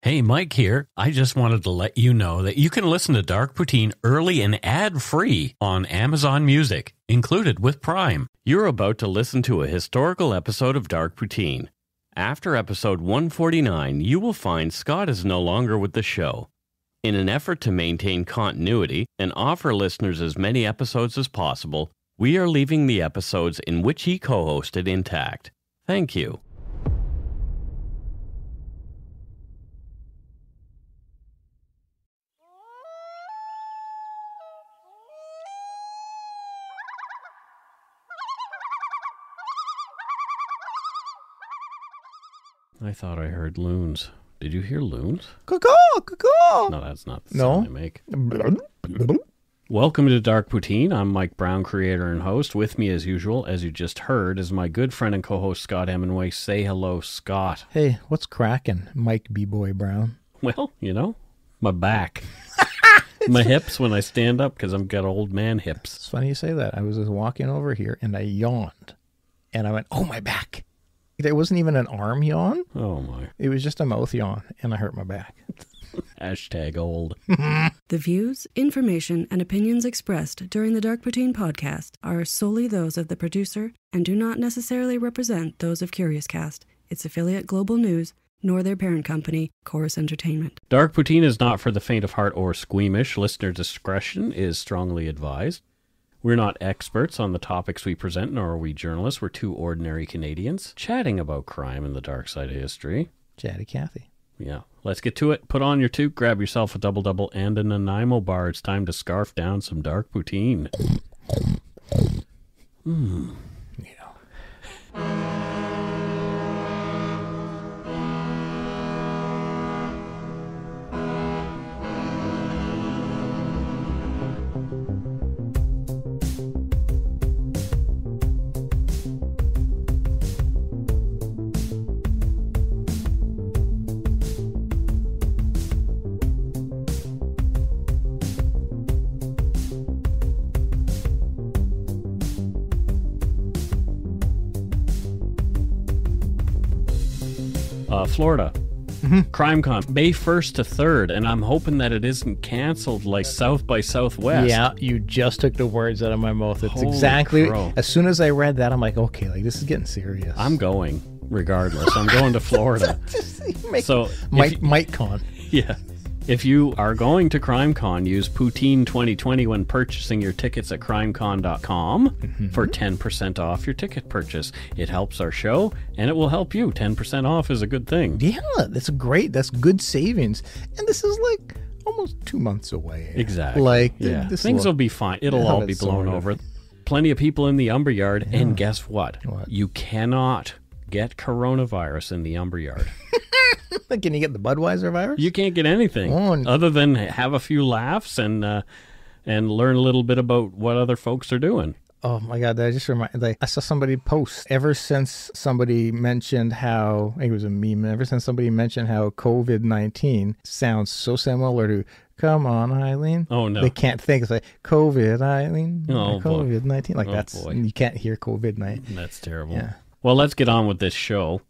Hey, Mike here. I just wanted to let you know that you can listen to Dark Poutine early and ad-free on Amazon Music, included with Prime. You're about to listen to a historical episode of Dark Poutine. After episode 149, you will find Scott is no longer with the show. In an effort to maintain continuity and offer listeners as many episodes as possible, we are leaving the episodes in which he co-hosted intact. Thank you. I thought I heard loons. Did you hear loons? Caw-caw, caw-caw. No, that's not the sound they make. No. Welcome to Dark Poutine. I'm Mike Brown, creator and host. With me, as usual, as you just heard, is my good friend and co-host Scott Hemingway. Say hello, Scott. Hey, what's cracking, Mike B-Boy Brown? Well, you know, my back. My hips when I stand up because I've got old man hips. It's funny you say that. I was just walking over here and I yawned. And I went, oh, my back. It wasn't even an arm yawn. Oh, my. It was just a mouth yawn, and I hurt my back. Hashtag old. The views, information, and opinions expressed during the Dark Poutine podcast are solely those of the producer and do not necessarily represent those of CuriousCast, its affiliate Global News, nor their parent company, Chorus Entertainment. Dark Poutine is not for the faint of heart or squeamish. Listener discretion is strongly advised. We're not experts on the topics we present, nor are we journalists. We're two ordinary Canadians chatting about crime and the dark side of history. Chatty Cathy. Yeah. Let's get to it. Put on your toque, grab yourself a double-double and a Nanaimo bar. It's time to scarf down some Dark Poutine. Yeah. Florida. CrimeCon, May 1st to 3rd, and I'm hoping that it isn't canceled like South by Southwest. Yeah, you just took the words out of my mouth. It's Holy exactly, crow. As soon as I read that, I'm like, okay, like this is getting serious. I'm going, regardless. I'm going to Florida. So, MikeCon. Yeah. If you are going to CrimeCon, use Poutine 2020 when purchasing your tickets at crimecon.com for 10% off your ticket purchase. It helps our show, and it will help you. 10% off is a good thing. Yeah, that's good savings. And this is like almost 2 months away. Exactly. Like, yeah. Things will be fine. It'll all be blown over. Plenty of people in the Umberyard, and guess what? You cannot get coronavirus in the Umberyard. Can you get the Budweiser virus? You can't get anything other than have a few laughs and learn a little bit about what other folks are doing. Oh my God, that just reminded me. I saw somebody post ever since somebody mentioned how, I think it was a meme, ever since somebody mentioned how COVID-19 sounds so similar to come on, Eileen. Oh, no. They can't think. It's like COVID, Eileen. Oh, COVID-19. Like boy. You can't hear COVID-19. That's terrible. Yeah. Well, let's get on with this show.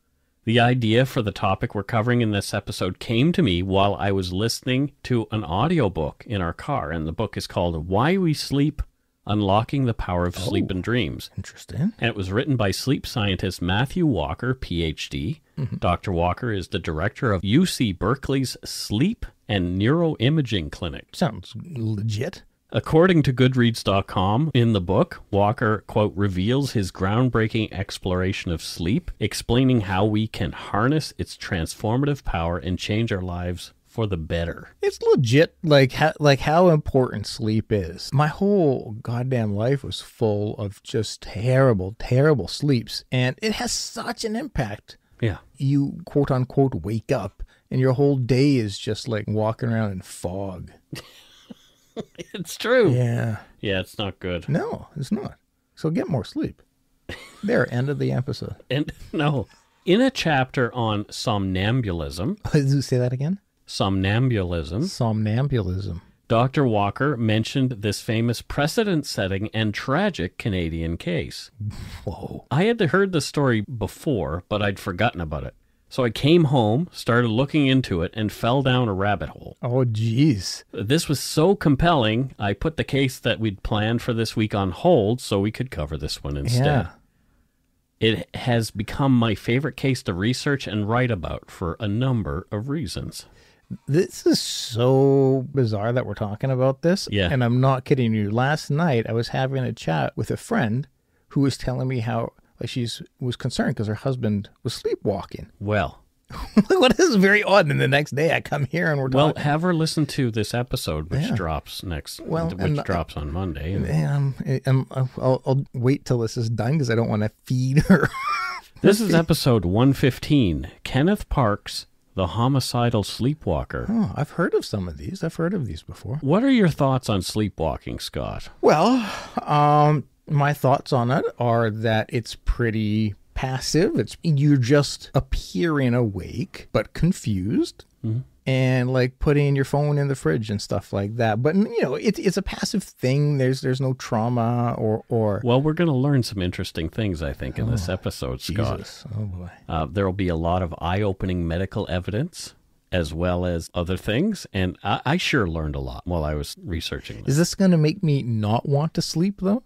The idea for the topic we're covering in this episode came to me while I was listening to an audiobook in our car, and the book is called Why We Sleep, Unlocking the Power of Sleep and Dreams. Interesting. And it was written by sleep scientist Matthew Walker, PhD. Dr. Walker is the director of UC Berkeley's Sleep and Neuroimaging Clinic. Sounds legit. According to Goodreads.com, in the book, Walker, quote, reveals his groundbreaking exploration of sleep, explaining how we can harness its transformative power and change our lives for the better. It's legit, like how important sleep is. My whole goddamn life was full of just terrible, terrible sleeps, and it has such an impact. Yeah. You, quote unquote, wake up, and your whole day is just like walking around in fog. It's true. Yeah. Yeah, it's not good. No, it's not. So get more sleep. There, end of the episode. And no, in a chapter on somnambulism. Did you say that again? Somnambulism. Somnambulism. Dr. Walker mentioned this famous precedent-setting and tragic Canadian case. Whoa. I had heard the story before, but I'd forgotten about it. So I came home, started looking into it, and fell down a rabbit hole. Oh, geez. This was so compelling, I put the case that we'd planned for this week on hold so we could cover this one instead. Yeah. It has become my favorite case to research and write about for a number of reasons. This is so bizarre that we're talking about this. Yeah. And I'm not kidding you. Last night, I was having a chat with a friend who was telling me how was concerned because her husband was sleepwalking. Well, What is very odd. And the next day I come here and we're talking. well, have her listen to this episode, which Yeah. drops drops on Monday. I'll wait till this is done because I don't want to feed her. This is episode 115, Kenneth Parks, the Homicidal Sleepwalker. Oh, I've heard of some of these. I've heard of these before. What are your thoughts on sleepwalking, Scott? Well, my thoughts on it are that it's pretty passive. You're just appearing awake but confused, and like putting your phone in the fridge and stuff like that. But it's a passive thing. There's no trauma or. Well, we're going to learn some interesting things, I think, in this episode, Scott. Jesus. Oh boy. There will be a lot of eye-opening medical evidence as well as other things, and I sure learned a lot while I was researching this. Is this going to make me not want to sleep though?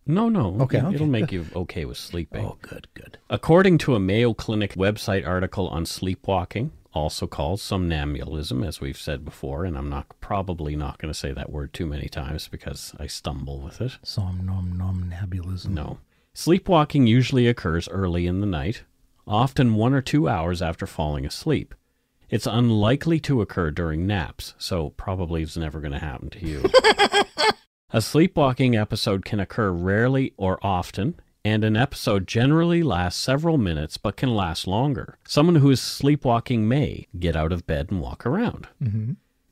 No. Okay. It'll make you okay with sleeping. Oh, good. According to a Mayo Clinic website article on sleepwalking, also called somnambulism, as we've said before, and I'm probably not going to say that word too many times because I stumble with it. Somnambulism. No. Sleepwalking usually occurs early in the night, often 1 or 2 hours after falling asleep. It's unlikely to occur during naps, so probably it's never going to happen to you. A sleepwalking episode can occur rarely or often, and an episode generally lasts several minutes but can last longer. Someone who is sleepwalking may get out of bed and walk around,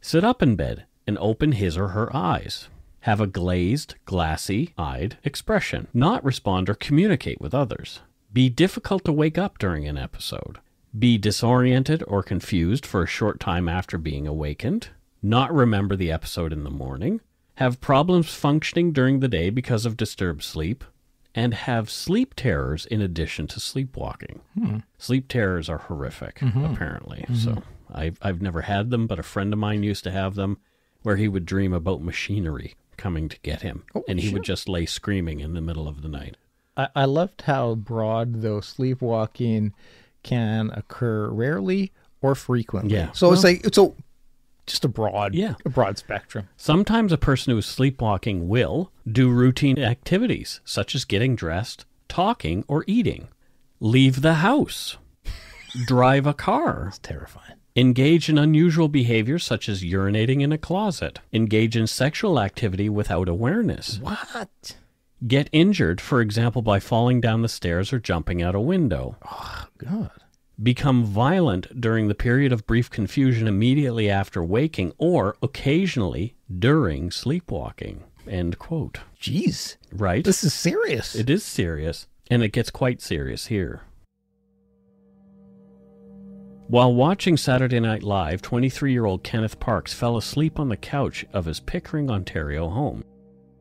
sit up in bed and open his or her eyes, have a glazed, glassy-eyed expression, not respond or communicate with others, be difficult to wake up during an episode, be disoriented or confused for a short time after being awakened, not remember the episode in the morning, have problems functioning during the day because of disturbed sleep, and have sleep terrors in addition to sleepwalking. Sleep terrors are horrific, apparently. So I've never had them, but a friend of mine used to have them, where he would dream about machinery coming to get him, and he would just lay screaming in the middle of the night. I loved how broad, though, sleepwalking can occur rarely or frequently. Yeah. So it's just a broad spectrum. Sometimes a person who is sleepwalking will do routine activities, such as getting dressed, talking, or eating. Leave the house. Drive a car. It's terrifying. Engage in unusual behaviors such as urinating in a closet. Engage in sexual activity without awareness. What? Get injured, for example, by falling down the stairs or jumping out a window. Oh, God. Become violent during the period of brief confusion immediately after waking or occasionally during sleepwalking. End quote. Jeez. Right? This is serious. It is serious, and it gets quite serious here. While watching Saturday Night Live, 23-year-old Kenneth Parks fell asleep on the couch of his Pickering, Ontario home.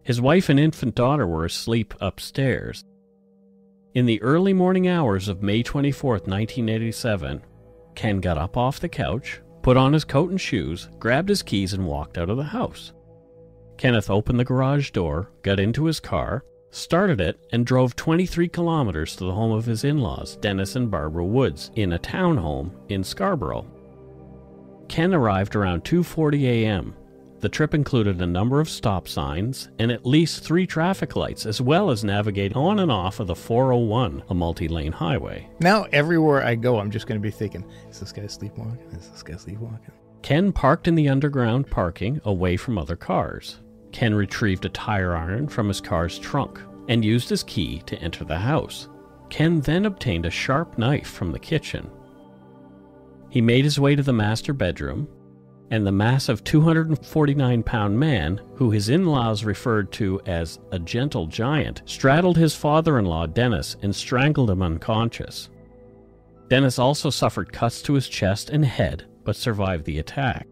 His wife and infant daughter were asleep upstairs. In the early morning hours of May 24th, 1987, Ken got up off the couch, put on his coat and shoes, grabbed his keys, and walked out of the house. Kenneth opened the garage door, got into his car, started it, and drove 23 kilometers to the home of his in-laws, Denis and Barbara Woods, in a townhome in Scarborough. Ken arrived around 2:40 a.m. The trip included a number of stop signs and at least 3 traffic lights, as well as navigating on and off of the 401, a multi-lane highway. Now, everywhere I go, I'm just going to be thinking, is this guy sleepwalking? Is this guy sleepwalking? Ken parked in the underground parking away from other cars. Ken retrieved a tire iron from his car's trunk and used his key to enter the house. Ken then obtained a sharp knife from the kitchen. He made his way to the master bedroom, and the massive 249-pound man, who his in-laws referred to as a gentle giant, straddled his father-in-law, Denis, and strangled him unconscious. Denis also suffered cuts to his chest and head, but survived the attack.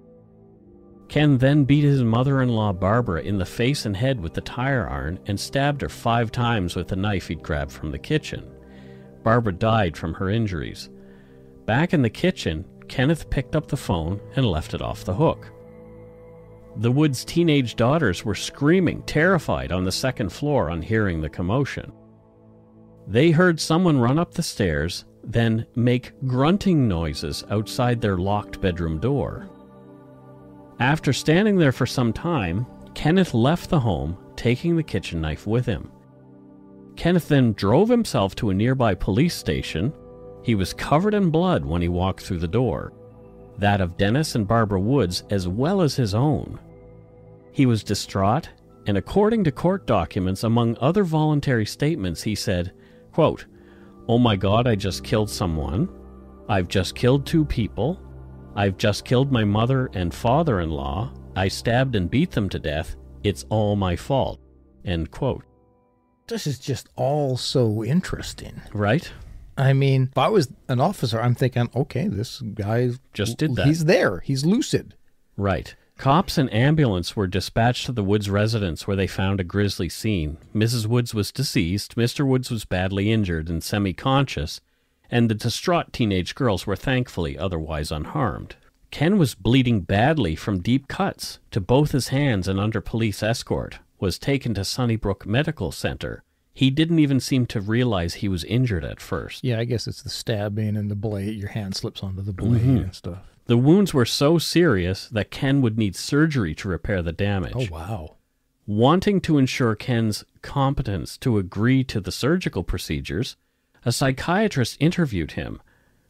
Ken then beat his mother-in-law, Barbara, in the face and head with the tire iron and stabbed her 5 times with the knife he'd grabbed from the kitchen. Barbara died from her injuries. Back in the kitchen, Kenneth picked up the phone and left it off the hook. The Woods' teenage daughters were screaming, terrified, on the second floor on hearing the commotion. They heard someone run up the stairs, then make grunting noises outside their locked bedroom door. After standing there for some time, Kenneth left the home, taking the kitchen knife with him. Kenneth then drove himself to a nearby police station. He was covered in blood when he walked through the door, that of Denis and Barbara Woods as well as his own. He was distraught, and according to court documents, among other voluntary statements, he said, quote, "Oh my God, I just killed someone. I've just killed 2 people. I've just killed my mother and father-in-law. I stabbed and beat them to death. It's all my fault." End quote. This is just all so interesting. Right? I mean, if I was an officer, I'm thinking, okay, this guy just did that. He's there. He's lucid. Right. Cops and ambulance were dispatched to the Woods residence where they found a grisly scene. Mrs. Woods was deceased, Mr. Woods was badly injured and semi-conscious, and the distraught teenage girls were thankfully otherwise unharmed. Ken was bleeding badly from deep cuts to both his hands and under police escort, was taken to Sunnybrook Medical Center. He didn't even seem to realize he was injured at first. Yeah, I guess it's the stabbing and the blade. Your hand slips onto the blade and stuff. The wounds were so serious that Ken would need surgery to repair the damage. Oh, wow. Wanting to ensure Ken's competence to agree to the surgical procedures, a psychiatrist interviewed him.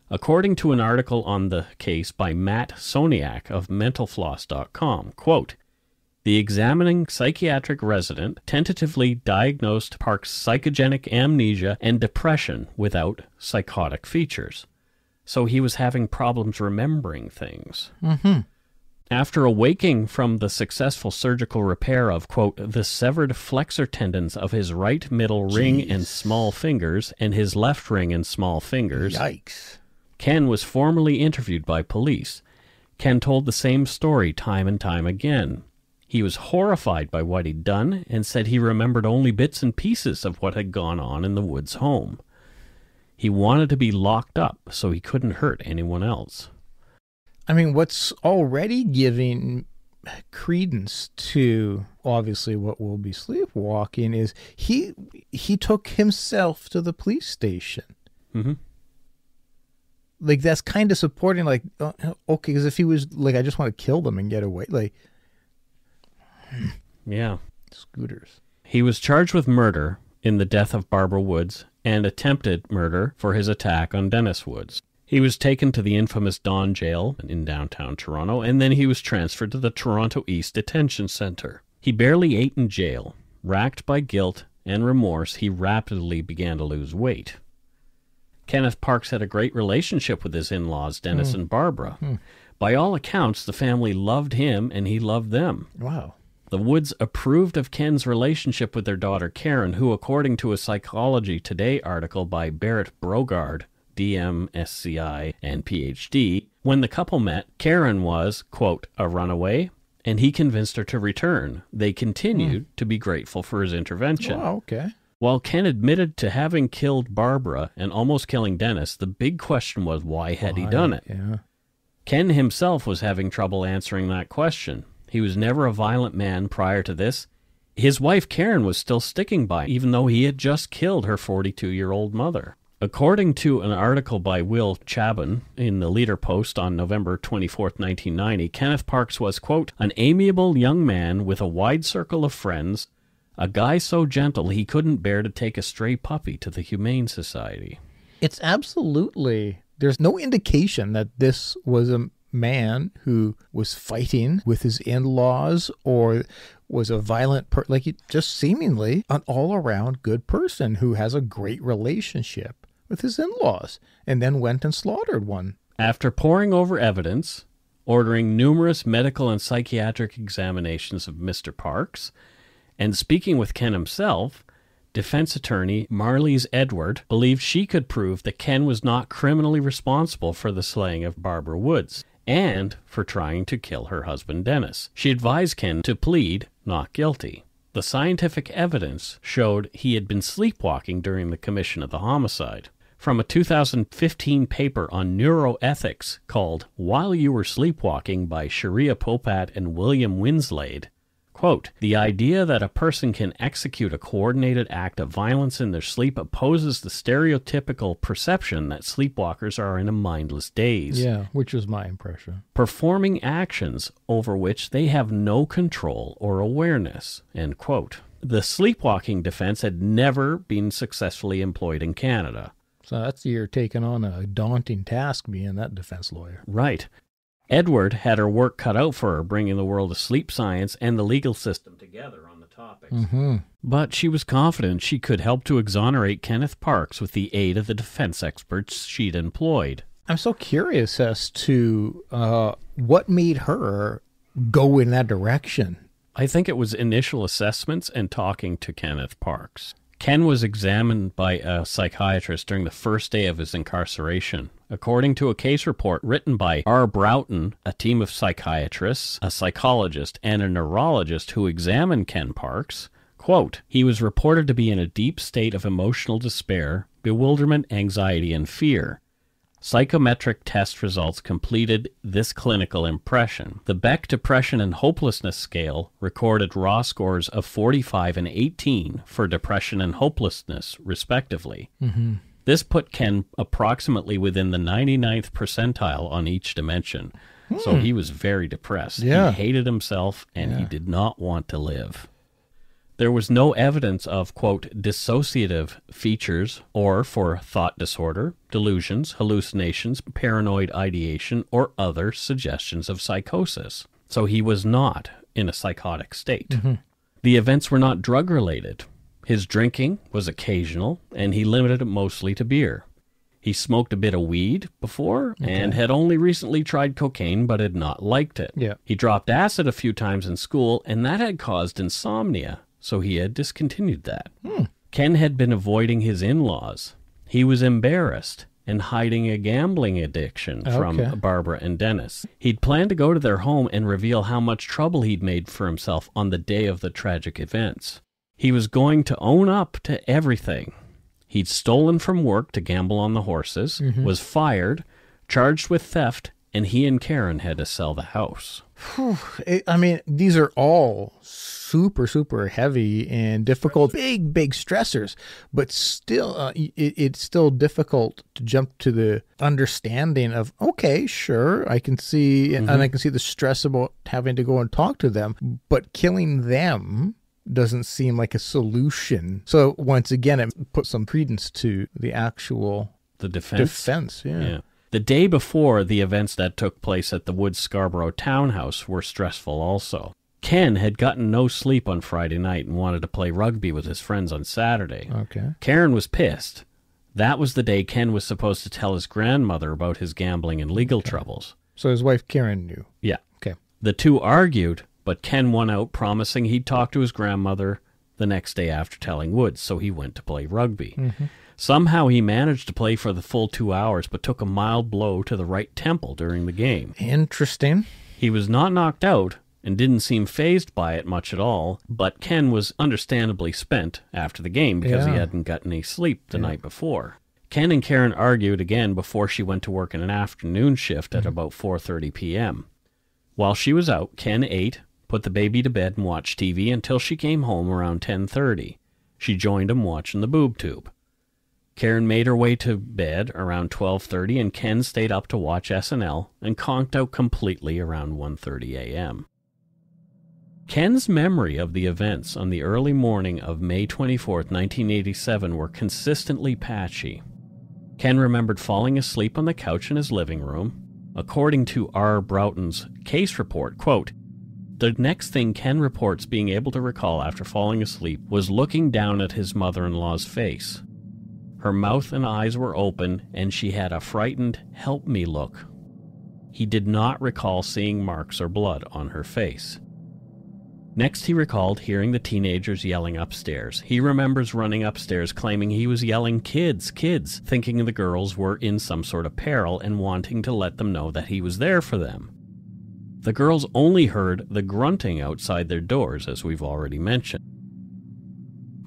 According to an article on the case by Matt Soniak of mentalfloss.com, quote, "The examining psychiatric resident tentatively diagnosed Parks' psychogenic amnesia and depression without psychotic features. So he was having problems remembering things." Mm-hmm. After awaking from the successful surgical repair of, quote, "the severed flexor tendons of his right middle ring and small fingers and his left ring and small fingers," yikes, Ken was formally interviewed by police. Ken told the same story time and time again. He was horrified by what he'd done and said he remembered only bits and pieces of what had gone on in the Woods' home. He wanted to be locked up so he couldn't hurt anyone else. I mean, what's already giving credence to obviously what will be sleepwalking is he took himself to the police station. Mm-hmm. Like, that's kind of supporting, like, okay, because if he was like, I just want to kill them and get away, like, yeah, scooters. He was charged with murder in the death of Barbara Woods and attempted murder for his attack on Denis Woods. He was taken to the infamous Don Jail in downtown Toronto, and then he was transferred to the Toronto East Detention Centre. He barely ate in jail. Racked by guilt and remorse, he rapidly began to lose weight. Kenneth Parks had a great relationship with his in-laws, Denis and Barbara. By all accounts, the family loved him and he loved them. Wow. The Woods approved of Ken's relationship with their daughter Karen, who, according to a Psychology Today article by Barrett Brogard, DMSCI and PhD, when the couple met, Karen was, quote, "a runaway," and he convinced her to return. They continued to be grateful for his intervention. Oh, okay. While Ken admitted to having killed Barbara and almost killing Denis, the big question was, why had he done it? Yeah. Ken himself was having trouble answering that question. He was never a violent man prior to this. His wife Karen was still sticking by, even though he had just killed her 42-year-old mother. According to an article by Will Chabon in the Leader Post on November 24, 1990, Kenneth Parks was, quote, "an amiable young man with a wide circle of friends, a guy so gentle he couldn't bear to take a stray puppy to the Humane Society." It's absolutely, there's no indication that this was a man who was fighting with his in-laws or was a violent like just seemingly an all-around good person who has a great relationship with his in-laws and then went and slaughtered one. After poring over evidence, ordering numerous medical and psychiatric examinations of Mr. Parks, and speaking with Ken himself, defense attorney Marlies Edward believed she could prove that Ken was not criminally responsible for the slaying of Barbara Woods and for trying to kill her husband Denis. She advised Ken to plead not guilty. The scientific evidence showed he had been sleepwalking during the commission of the homicide. from a 2015 paper on neuroethics called While You Were Sleepwalking by Sharia Popat and William Winslade. Quote, the idea that a person can execute a coordinated act of violence in their sleep opposes the stereotypical perception that sleepwalkers are in a mindless daze. Yeah, which was my impression. Performing actions over which they have no control or awareness, end quote. The sleepwalking defense had never been successfully employed in Canada. So that's you're taking on a daunting task being that defense lawyer. Right. Edward had her work cut out for her, bringing the world of sleep science and the legal system together on the topics. Mm-hmm. But she was confident she could help to exonerate Kenneth Parks with the aid of the defense experts she'd employed. I'm so curious as to what made her go in that direction. I think it was initial assessments and talking to Kenneth Parks. Ken was examined by a psychiatrist during the first day of his incarceration. According to a case report written by R. Broughton, a team of psychiatrists, a psychologist, and a neurologist who examined Ken Parks, quote, he was reported to be in a deep state of emotional despair, bewilderment, anxiety, and fear. Psychometric test results completed this clinical impression. The Beck Depression and Hopelessness Scale recorded raw scores of 45 and 18 for depression and hopelessness, respectively. Mm-hmm. This put Ken approximately within the 99th percentile on each dimension. So he was very depressed. Yeah. He hated himself, and he did not want to live. There was no evidence of, quote, dissociative features or for thought disorder, delusions, hallucinations, paranoid ideation, or other suggestions of psychosis. So he was not in a psychotic state. Mm-hmm. The events were not drug-related. His drinking was occasional, and he limited it mostly to beer. He smoked a bit of weed before and had only recently tried cocaine but had not liked it. Yeah. He dropped acid a few times in school, and that had caused insomnia. So he had discontinued that. Ken had been avoiding his in-laws. He was embarrassed and hiding a gambling addiction from Barbara and Denis. He'd planned to go to their home and reveal how much trouble he'd made for himself on the day of the tragic events. He was going to own up to everything. He'd stolen from work to gamble on the horses, was fired, charged with theft, and he and Karen had to sell the house. I mean, these are all super, super heavy and difficult, big stressors, but still, it's still difficult to jump to the understanding of, okay, sure, I can see, and I can see the stress about having to go and talk to them, but killing them doesn't seem like a solution. So once again, it puts some credence to the actual defense. Yeah. The day before the events that took place at the Woods Scarborough townhouse were stressful also. Ken had gotten no sleep on Friday night and wanted to play rugby with his friends on Saturday. Okay. Karen was pissed. That was the day Ken was supposed to tell his grandmother about his gambling and legal troubles. So his wife Karen knew. Yeah. Okay. The two argued, but Ken won out, promising he'd talk to his grandmother the next day after telling Woods, so he went to play rugby. Somehow he managed to play for the full 2 hours, but took a mild blow to the right temple during the game. Interesting. He was not knocked out and didn't seem fazed by it much at all, but Ken was understandably spent after the game because he hadn't gotten any sleep the night before. Ken and Karen argued again before she went to work in an afternoon shift at about 4:30 p.m. While she was out, Ken ate, put the baby to bed, and watched TV until she came home around 10:30. She joined him watching the boob tube. Karen made her way to bed around 12:30, and Ken stayed up to watch SNL and conked out completely around 1:30 a.m. Ken's memory of the events on the early morning of May 24th, 1987 were consistently patchy. Ken remembered falling asleep on the couch in his living room. According to R. Broughton's case report, quote, the next thing Ken reports being able to recall after falling asleep was looking down at his mother-in-law's face. Her mouth and eyes were open, and she had a frightened, help me look. He did not recall seeing marks or blood on her face. Next, he recalled hearing the teenagers yelling upstairs. He remembers running upstairs claiming he was yelling, kids, kids, thinking the girls were in some sort of peril and wanting to let them know that he was there for them. The girls only heard the grunting outside their doors, as we've already mentioned.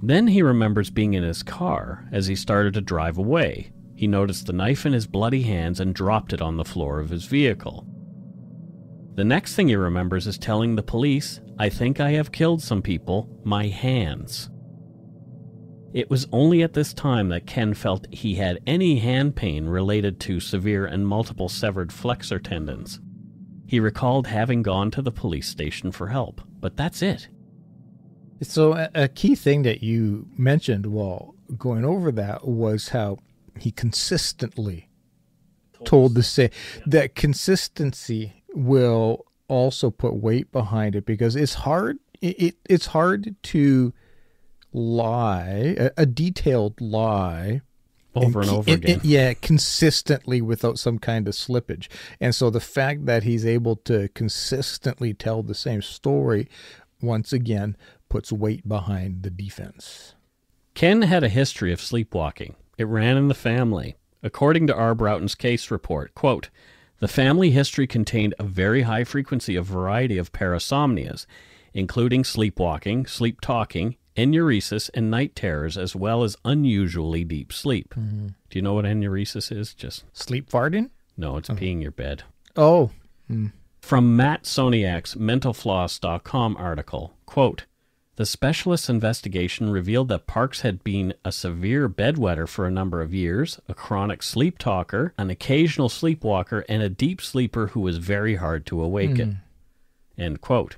Then he remembers being in his car as he started to drive away. He he noticed the knife in his bloody hands and dropped it on the floor of his vehicle. The next thing he remembers is telling the police, "I think I have killed some people, my hands." It was only at this time that Ken felt he had any hand pain related to severe and multiple severed flexor tendons. He recalled having gone to the police station for help, but that's it. So a key thing that you mentioned while going over that was how he consistently told the same. That consistency will also put weight behind it, because it's hard. It's hard to lie, a detailed lie, Over and over again. Consistently without some kind of slippage. And so the fact that he's able to consistently tell the same story, once again, puts weight behind the defense. Ken had a history of sleepwalking. It ran in the family. According to R. Broughton's case report, quote, "The family history contained a very high frequency of variety of parasomnias, including sleepwalking, sleep-talking, enuresis, and night terrors, as well as unusually deep sleep." Mm-hmm. Do you know what enuresis is? Just sleep farting? No, it's peeing your bed. Oh. From Matt Soniak's mentalfloss.com article, quote, "The specialist's investigation revealed that Parks had been a severe bedwetter for a number of years, a chronic sleep talker, an occasional sleepwalker, and a deep sleeper who was very hard to awaken." End quote.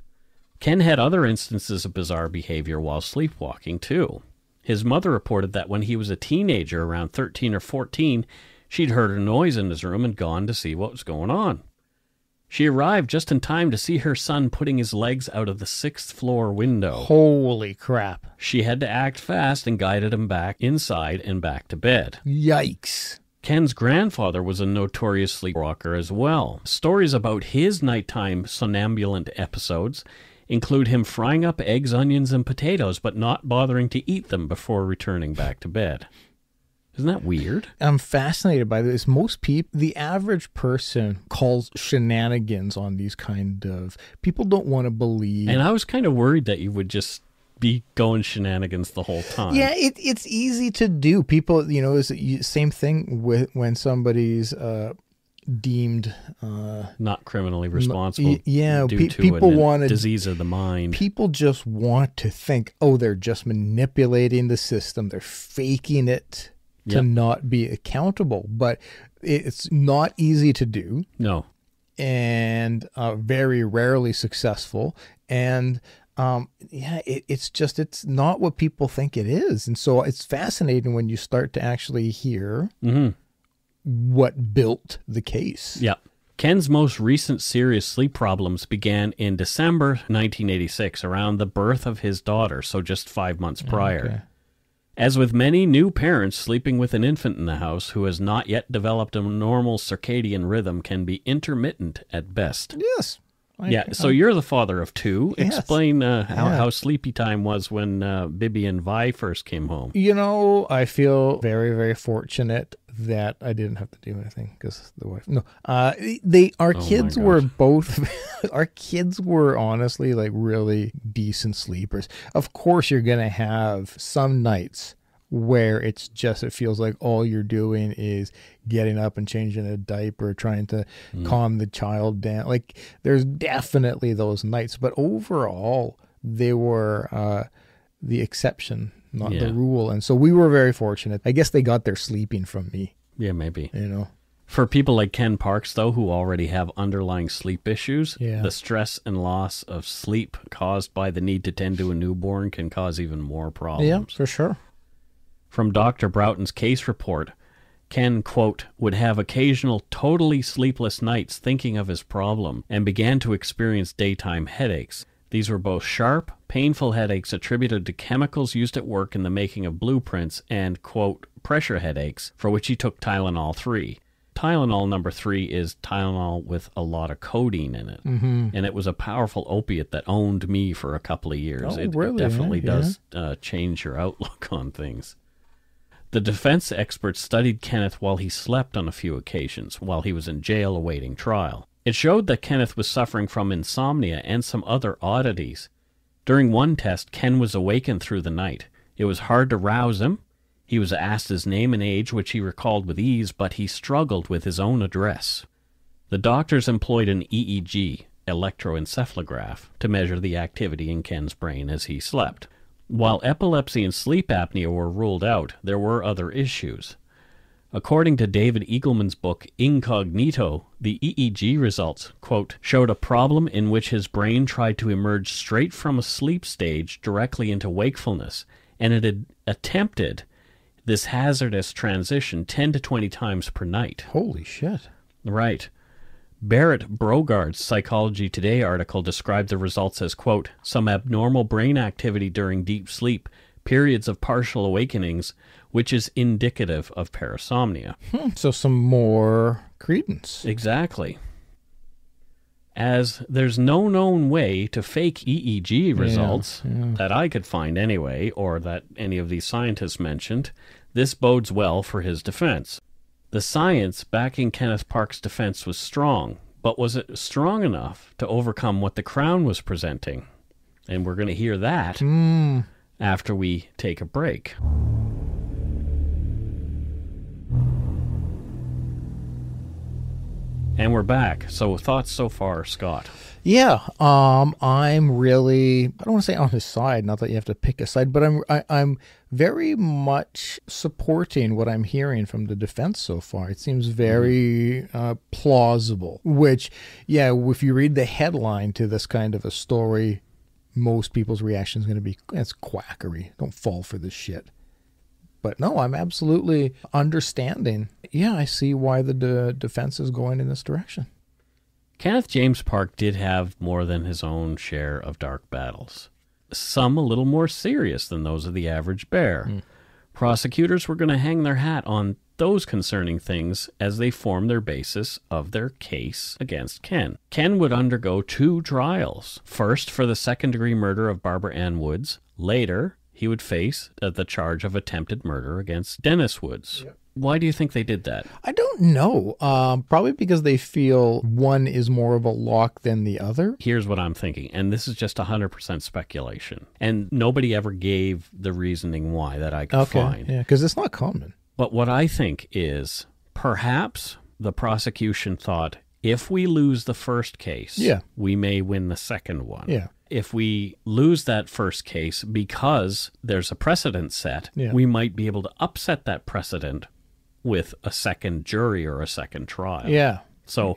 Ken had other instances of bizarre behavior while sleepwalking, too. His mother reported that when he was a teenager, around 13 or 14, she'd heard a noise in his room and gone to see what was going on. She arrived just in time to see her son putting his legs out of the 6th floor window. Holy crap. She had to act fast and guided him back inside and back to bed. Yikes. Ken's grandfather was a notorious sleepwalker as well. Stories about his nighttime somnambulant episodes include him frying up eggs, onions, and potatoes, but not bothering to eat them before returning back to bed. Isn't that weird? I'm fascinated by this. Most people, the average person, calls shenanigans on these kind of... People don't want to believe... And I was kind of worried that you would just be going shenanigans the whole time. Yeah, it's easy to do. People, it's the same thing with when somebody's... deemed not criminally responsible. Due to people want a disease of the mind. People just want to think, oh, they're just manipulating the system. They're faking it to not be accountable. But it's not easy to do. No. And very rarely successful. And it's not what people think it is. And so it's fascinating when you start to actually hear what built the case. Yeah. Ken's most recent serious sleep problems began in December 1986, around the birth of his daughter, so just 5 months prior. Okay. As with many new parents, sleeping with an infant in the house who has not yet developed a normal circadian rhythm can be intermittent at best. Yes. So you're the father of two. Yes. Explain how sleepy time was when Bibby and Vi first came home. I feel very, very fortunate that I didn't have to do anything because the wife. No, our kids were both. Our kids were honestly like really decent sleepers. Of course, you're gonna have some nights where it feels like all you're doing is getting up and changing a diaper, trying to calm the child down. Like there's definitely those nights, but overall they were the exception, not the rule. And so we were very fortunate. I guess they got their sleeping from me. Yeah, maybe. For people like Ken Parks, though, who already have underlying sleep issues, the stress and loss of sleep caused by the need to tend to a newborn can cause even more problems. Yeah, for sure. From Dr. Broughton's case report, Ken, quote, would have occasional totally sleepless nights thinking of his problem and began to experience daytime headaches. These were both sharp, painful headaches attributed to chemicals used at work in the making of blueprints and, quote, pressure headaches, for which he took Tylenol 3. Tylenol number 3 is Tylenol with a lot of codeine in it. Mm-hmm. And it was a powerful opiate that owned me for a couple of years. It definitely does change your outlook on things. The defense experts studied Kenneth while he slept on a few occasions, while he was in jail awaiting trial. It showed that Kenneth was suffering from insomnia and some other oddities. During one test, Ken was awakened through the night. It was hard to rouse him. He was asked his name and age, which he recalled with ease, but he struggled with his own address. The doctors employed an EEG, electroencephalograph, to measure the activity in Ken's brain as he slept. While epilepsy and sleep apnea were ruled out, there were other issues. According to David Eagleman's book Incognito, the EEG results, quote, showed a problem in which his brain tried to emerge straight from a sleep stage directly into wakefulness, and it had attempted this hazardous transition 10 to 20 times per night. Holy shit. Right. Barrett Brogard's Psychology Today article described the results as, quote, some abnormal brain activity during deep sleep, periods of partial awakenings, which is indicative of parasomnia. So some more credence. Exactly. As there's no known way to fake EEG results that I could find anyway, or that any of these scientists mentioned, this bodes well for his defense. The science backing Kenneth Parks' defense was strong, but was it strong enough to overcome what the Crown was presenting? And we're going to hear that after we take a break. And we're back. So thoughts so far, Scott? Yeah, I'm really, I don't want to say on his side, not that you have to pick a side, but I'm very much supporting what I'm hearing from the defense so far. It seems very plausible, which, yeah, if you read the headline to this kind of a story, most people's reaction is going to be, it's quackery. Don't fall for this shit. But no, I'm absolutely understanding. Yeah, I see why the defense is going in this direction. Kenneth James Park did have more than his own share of dark battles. Some a little more serious than those of the average bear. Prosecutors were going to hang their hat on those concerning things as they formed their basis of their case against Ken. Ken would undergo 2 trials. First, for the second-degree murder of Barbara Ann Woods. Later, he would face the charge of attempted murder against Denis Woods. Yep. Why do you think they did that? I don't know. Probably because they feel one is more of a lock than the other. Here's what I'm thinking, and this is just 100% speculation. And nobody ever gave the reasoning why that I could find. Yeah, because it's not common. But what I think is perhaps the prosecution thought, if we lose the first case, we may win the second one. Yeah. If we lose that first case because there's a precedent set, we might be able to upset that precedent with a second jury or a second trial. Yeah. So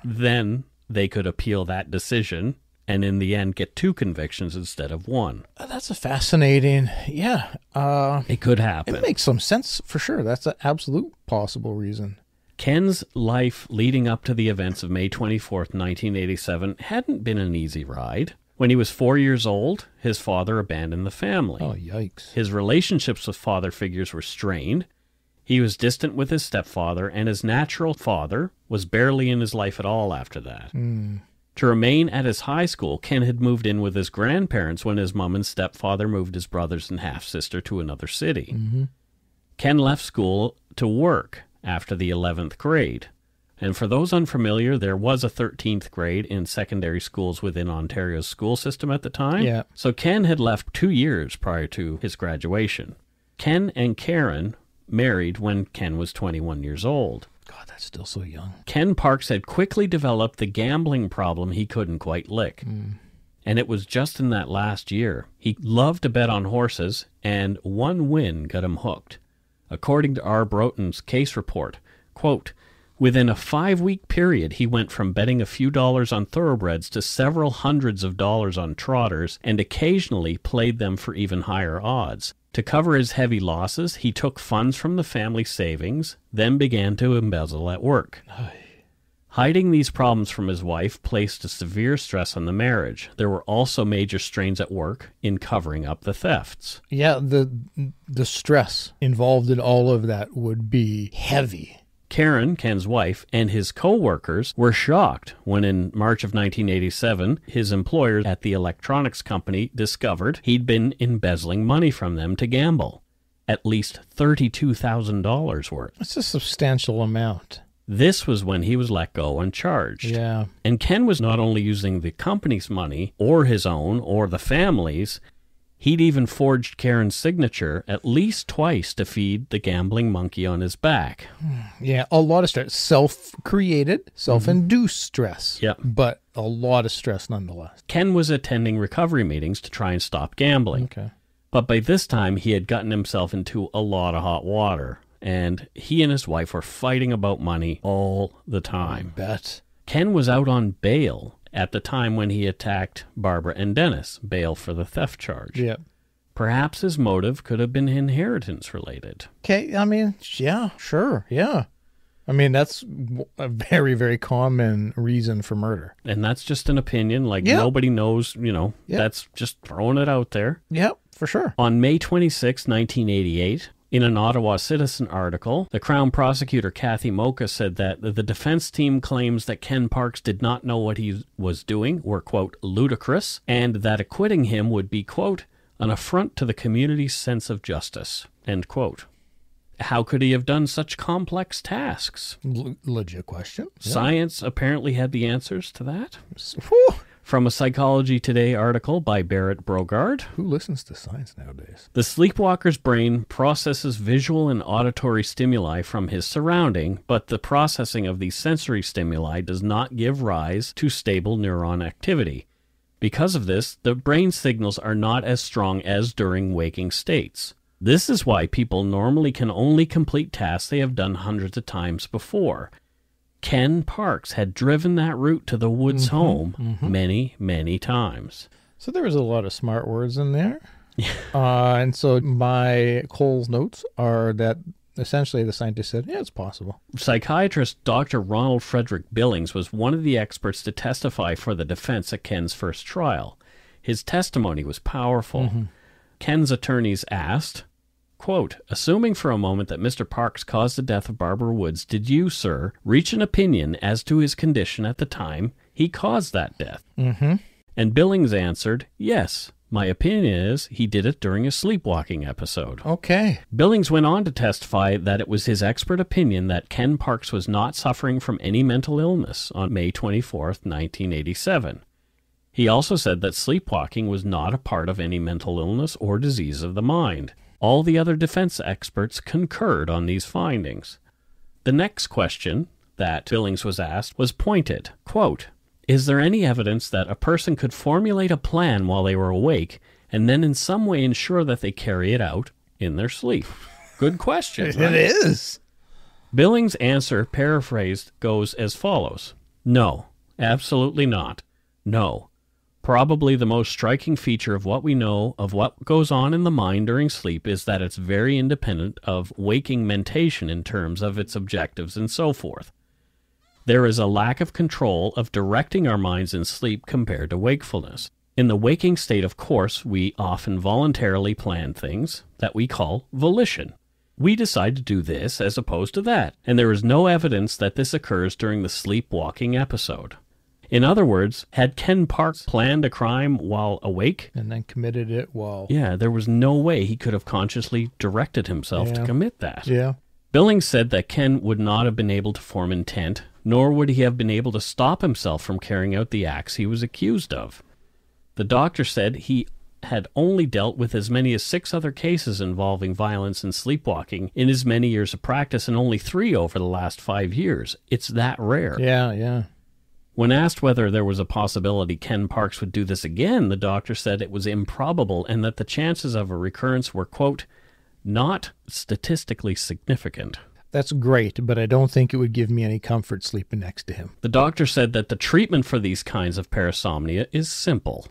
then they could appeal that decision and in the end get 2 convictions instead of 1. That's a fascinating, it could happen. It makes some sense for sure. That's an absolute possible reason. Ken's life leading up to the events of May 24th, 1987 hadn't been an easy ride. When he was 4 years old, his father abandoned the family. Oh, yikes. His relationships with father figures were strained. He was distant with his stepfather, and his natural father was barely in his life at all after that. To remain at his high school, Ken had moved in with his grandparents when his mom and stepfather moved his brothers and half-sister to another city. Ken left school to work after the 11th grade. And for those unfamiliar, there was a 13th grade in secondary schools within Ontario's school system at the time. Yeah. So Ken had left 2 years prior to his graduation. Ken and Karen married when Ken was 21 years old. God, that's still so young. Ken Parks had quickly developed the gambling problem he couldn't quite lick. And it was just in that last year. He loved to bet on horses, and one win got him hooked. According to R. Broughton's case report, quote, within a 5-week period, he went from betting a few dollars on thoroughbreds to several hundreds of dollars on trotters, and occasionally played them for even higher odds. To cover his heavy losses, he took funds from the family savings, then began to embezzle at work. Hiding these problems from his wife placed a severe stress on the marriage. There were also major strains at work in covering up the thefts. Yeah, the stress involved in all of that would be heavy. Karen, Ken's wife, and his co-workers were shocked when in March of 1987, his employer at the electronics company discovered he'd been embezzling money from them to gamble. At least $32,000 worth. That's a substantial amount. This was when he was let go and charged. Yeah. And Ken was not only using the company's money, or his own, or the family's, He'd even forged Karen's signature at least twice to feed the gambling monkey on his back. Yeah, a lot of stress. Self-created, self-induced stress. Yep. But a lot of stress nonetheless. Ken was attending recovery meetings to try and stop gambling. Okay. But by this time, he had gotten himself into a lot of hot water, and he and his wife were fighting about money all the time. I bet. Ken was out on bail at the time when he attacked Barbara and Denis, bail for the theft charge. Yeah. Perhaps his motive could have been inheritance related. Okay, I mean, yeah, sure, yeah. I mean, that's a very, very common reason for murder. And that's just an opinion, like nobody knows, that's just throwing it out there. Yep, for sure. On May 26, 1988, in an Ottawa Citizen article, the Crown prosecutor Kathy Mocha said that the defense team claims that Ken Parks did not know what he was doing were, quote, ludicrous, and that acquitting him would be, quote, an affront to the community's sense of justice, end quote. How could he have done such complex tasks? Legit question. Science apparently had the answers to that. Whew. From a Psychology Today article by Barrett Brogard. Who listens to science nowadays? The sleepwalker's brain processes visual and auditory stimuli from his surrounding, but the processing of these sensory stimuli does not give rise to stable neuron activity. Because of this, the brain signals are not as strong as during waking states. This is why people normally can only complete tasks they have done hundreds of times before. Ken Parks had driven that route to the Woods home many, many times. So there was a lot of smart words in there. And so my Cole's notes are that essentially the scientist said, yeah, it's possible. Psychiatrist Dr. Ronald Frederick Billings was one of the experts to testify for the defense at Ken's first trial. His testimony was powerful. Ken's attorneys asked, quote, assuming for a moment that Mr. Parks caused the death of Barbara Woods, did you, sir, reach an opinion as to his condition at the time he caused that death? And Billings answered, yes. My opinion is he did it during a sleepwalking episode. Okay. Billings went on to testify that it was his expert opinion that Ken Parks was not suffering from any mental illness on May 24th, 1987. He also said that sleepwalking was not a part of any mental illness or disease of the mind. All the other defense experts concurred on these findings. The next question that Billings was asked was pointed. Quote, is there any evidence that a person could formulate a plan while they were awake and then in some way ensure that they carry it out in their sleep? Good question. It right? is. Billings' answer, paraphrased, goes as follows. No, absolutely not. No. Probably the most striking feature of what we know of what goes on in the mind during sleep is that it's very independent of waking mentation in terms of its objectives and so forth. There is a lack of control of directing our minds in sleep compared to wakefulness. In the waking state, of course, we often voluntarily plan things that we call volition. We decide to do this as opposed to that, and there is no evidence that this occurs during the sleepwalking episode. In other words, had Ken Parks planned a crime while awake? And then committed it while... Yeah, there was no way he could have consciously directed himself to commit that. Yeah. Billings said that Ken would not have been able to form intent, nor would he have been able to stop himself from carrying out the acts he was accused of. The doctor said he had only dealt with as many as 6 other cases involving violence and sleepwalking in his many years of practice, and only 3 over the last 5 years. It's that rare. Yeah. When asked whether there was a possibility Ken Parks would do this again, the doctor said it was improbable and that the chances of a recurrence were, quote, not statistically significant. That's great, but I don't think it would give me any comfort sleeping next to him. The doctor said that the treatment for these kinds of parasomnia is simple,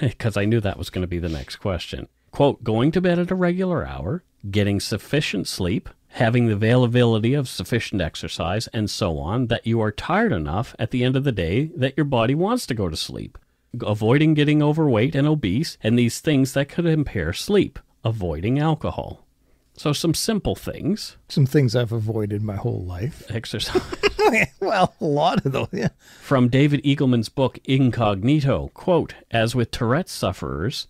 because I knew that was going to be the next question. Quote, going to bed at a regular hour, getting sufficient sleep, having the availability of sufficient exercise, and so on, that you are tired enough at the end of the day that your body wants to go to sleep. Avoiding getting overweight and obese, and these things that could impair sleep. Avoiding alcohol. So some simple things. Some things I've avoided my whole life. Exercise. Well, a lot of those, yeah. From David Eagleman's book, Incognito, quote, as with Tourette's sufferers,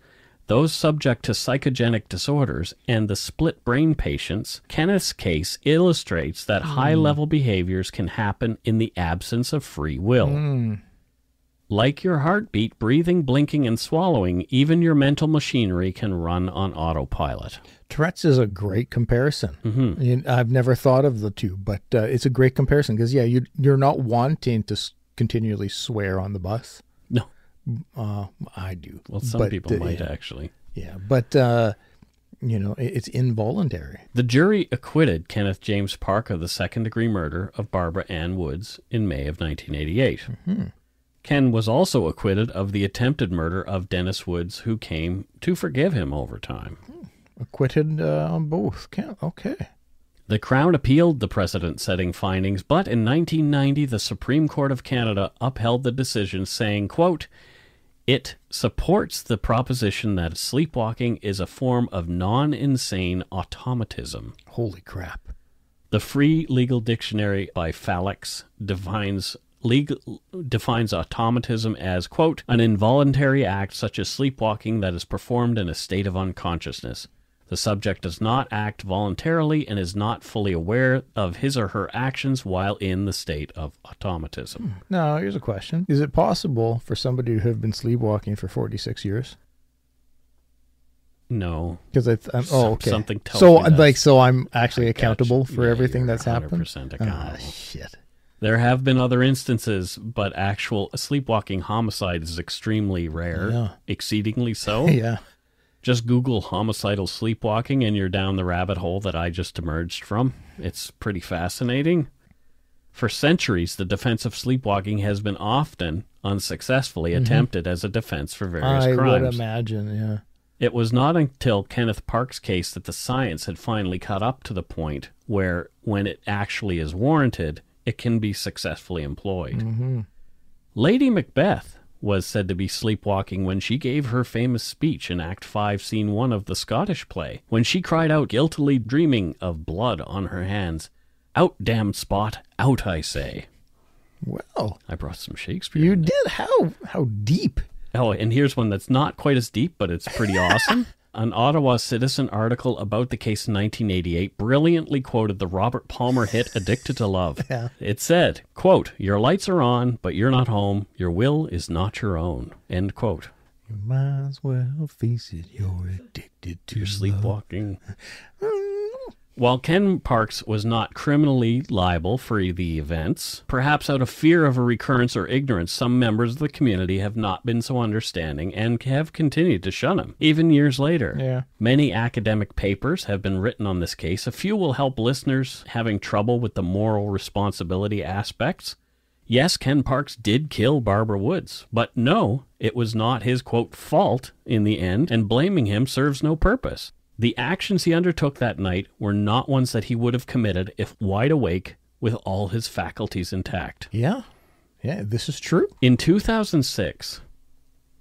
those subject to psychogenic disorders, and the split brain patients, Kenneth's case illustrates that high-level behaviors can happen in the absence of free will. Like your heartbeat, breathing, blinking, and swallowing, even your mental machinery can run on autopilot. Tourette's is a great comparison. Mm-hmm. I've never thought of the two, but it's a great comparison because, yeah, you're not wanting to continually swear on the bus. No. I do. Well, some people might actually. Yeah, but, it's involuntary. The jury acquitted Kenneth James Park of the second-degree murder of Barbara Ann Woods in May of 1988. Mm-hmm. Ken was also acquitted of the attempted murder of Denis Woods, who came to forgive him over time. Acquitted on both. Okay. The Crown appealed the precedent-setting findings, but in 1990, the Supreme Court of Canada upheld the decision, saying, quote, "It supports the proposition that sleepwalking is a form of non-insane automatism." Holy crap. The Free Legal Dictionary by Phalanx defines automatism as, quote, "an involuntary act such as sleepwalking that is performed in a state of unconsciousness. The subject does not act voluntarily and is not fully aware of his or her actions while in the state of automatism." Now, here's a question. Is it possible for somebody to have been sleepwalking for 46 years? No. Because okay. Something tells me that. So I'm actually accountable for everything that's happened? 100% accountable. Shit. There have been other instances, but actual sleepwalking homicide is extremely rare. Yeah. Exceedingly so. Yeah. Just Google homicidal sleepwalking and you're down the rabbit hole that I just emerged from. It's pretty fascinating. For centuries, the defense of sleepwalking has been often unsuccessfully attempted as a defense for various crimes. I would imagine, yeah. It was not until Kenneth Parks' case that the science had finally caught up to the point where, when it actually is warranted, it can be successfully employed. Mm-hmm. Lady Macbeth was said to be sleepwalking when she gave her famous speech in Act 5, Scene 1 of the Scottish play, when she cried out, guiltily dreaming of blood on her hands, "Out, damned spot, out, I say." Well, I brought some Shakespeare. You did? How deep? Oh, and here's one that's not quite as deep, but it's pretty awesome. An Ottawa Citizen article about the case in 1988 brilliantly quoted the Robert Palmer hit Addicted to Love. Yeah. It said, quote, "Your lights are on, but you're not home. Your will is not your own." End quote. You might as well face it. You're addicted to You're sleepwalking. love. While Ken Parks was not criminally liable for the events, perhaps out of fear of a recurrence or ignorance, some members of the community have not been so understanding and have continued to shun him, even years later. Yeah. Many academic papers have been written on this case. A few will help listeners having trouble with the moral responsibility aspects. Yes, Ken Parks did kill Barbara Woods, but no, it was not his, quote, fault in the end, and blaming him serves no purpose. The actions he undertook that night were not ones that he would have committed if wide awake with all his faculties intact. Yeah. Yeah, this is true. In 2006,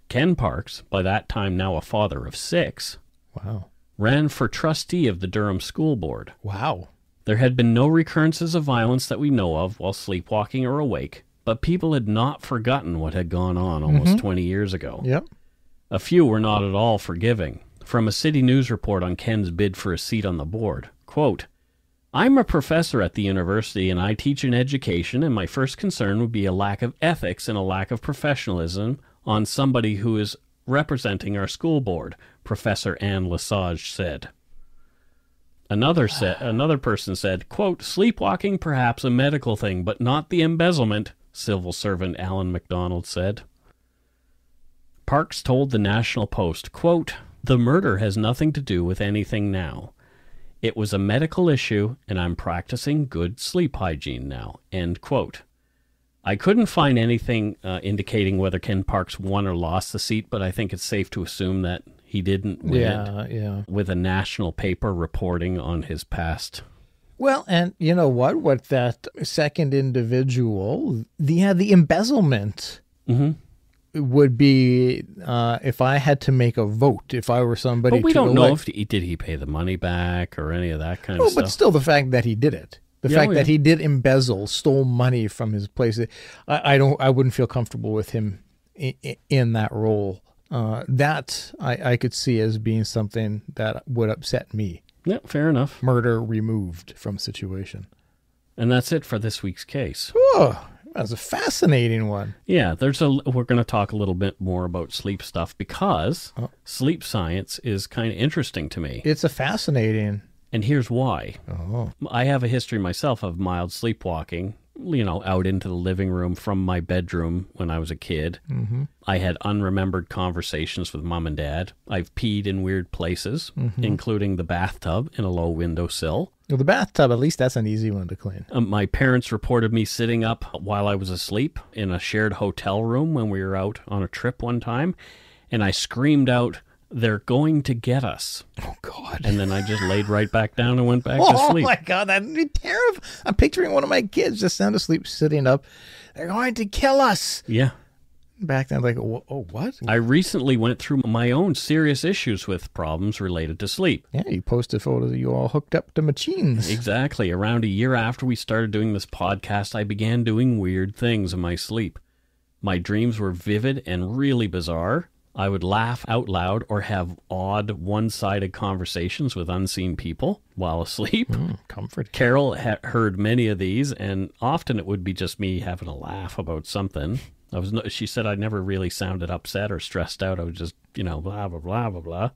Ken Parks, by that time now a father of 6, Wow. ran for trustee of the Durham School Board. Wow. There had been no recurrences of violence that we know of while sleepwalking or awake, but people had not forgotten what had gone on almost 20 years ago. Yep. A few were not at all forgiving. From a City News report on Ken's bid for a seat on the board, quote, "I'm a professor at the university and I teach in education, and my first concern would be a lack of ethics and a lack of professionalism on somebody who is representing our school board," Professor Anne Lesage said. Another person said, quote, "Sleepwalking perhaps a medical thing, but not the embezzlement," civil servant Alan MacDonald said. Parks told the National Post, quote, "The murder has nothing to do with anything now. It was a medical issue, and I'm practicing good sleep hygiene now." End quote. I couldn't find anything indicating whether Ken Parks won or lost the seat, but I think it's safe to assume that he didn't win it, with a national paper reporting on his past. Well, and you know what that second individual, the embezzlement would be if I had to make a vote, if I were somebody. But we to don't elect. know if did he pay the money back or any of that kind of stuff. But still, the fact that he did it, the fact that he did embezzle, stole money from his place, I wouldn't feel comfortable with him in that role. That I could see as being something that would upset me. Yeah, fair enough. Murder removed from situation. And that's it for this week's case. Oh, That's a fascinating one. Yeah, we're going to talk a little bit more about sleep stuff because sleep science is kind of interesting to me. It's a fascinating. And here's why. Oh. I have a history myself of mild sleepwalking, out into the living room from my bedroom when I was a kid. Mm-hmm. I had unremembered conversations with mom and dad. I've peed in weird places, including the bathtub in a low windowsill. Well, the bathtub, at least that's an easy one to clean. My parents reported me sitting up while I was asleep in a shared hotel room when we were out on a trip one time, and I screamed out, "They're going to get us." Oh, God. And then I just laid right back down and went back to sleep. Oh, my God, that'd be terrible. I'm picturing one of my kids just sound asleep, sitting up. They're going to kill us. Yeah. Back then, like, oh, what? I recently went through my own serious issues with problems related to sleep. Yeah, you posted photos of you all hooked up to machines. Exactly. Around a year after we started doing this podcast, I began doing weird things in my sleep. My dreams were vivid and really bizarre. I would laugh out loud or have odd one-sided conversations with unseen people while asleep. Comfort. Carol had heard many of these, and often it would be just me having a laugh about something. She said I never really sounded upset or stressed out. I was just, blah, blah, blah, blah, blah.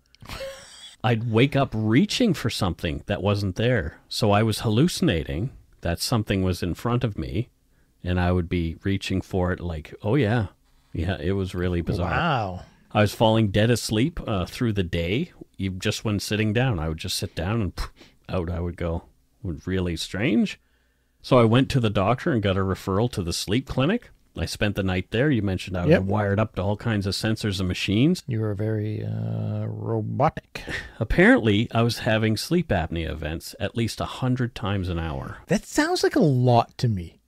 I'd wake up reaching for something that wasn't there. So I was hallucinating that something was in front of me, and I would be reaching for it like, oh, yeah. Yeah, it was really bizarre. Wow. I was falling dead asleep through the day. Just when sitting down, I would just sit down and out I would go. It was really strange. So I went to the doctor and got a referral to the sleep clinic. I spent the night there. You mentioned I was wired up to all kinds of sensors and machines. You were very robotic. Apparently, I was having sleep apnea events at least 100 times an hour. That sounds like a lot to me.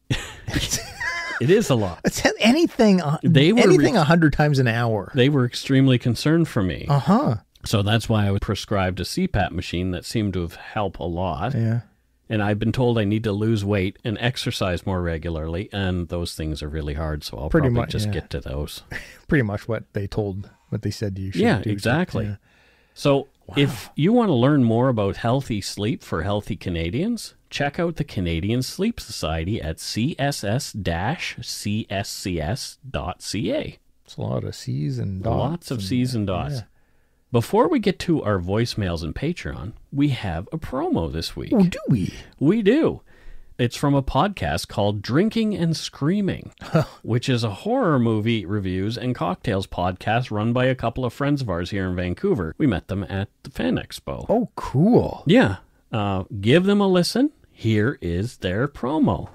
It is a lot. It's anything 100 times an hour. They were extremely concerned for me. Uh-huh. So that's why I was prescribed a CPAP machine that seemed to have helped a lot. Yeah. And I've been told I need to lose weight and exercise more regularly, and those things are really hard, so I'll probably just get to those. Pretty much what they said you should do. Yeah, exactly. Yeah. So if you want to learn more about healthy sleep for healthy Canadians, check out the Canadian Sleep Society at css-cscs.ca. It's a lot of C's and dots. Lots of C's and dots. Yeah. Before we get to our voicemails and Patreon, we have a promo this week. Oh, do we? We do. It's from a podcast called Drinking and Screaming, which is a horror movie reviews and cocktails podcast run by a couple of friends of ours here in Vancouver. We met them at the Fan Expo. Oh, cool. Yeah. Give them a listen. Here is their promo.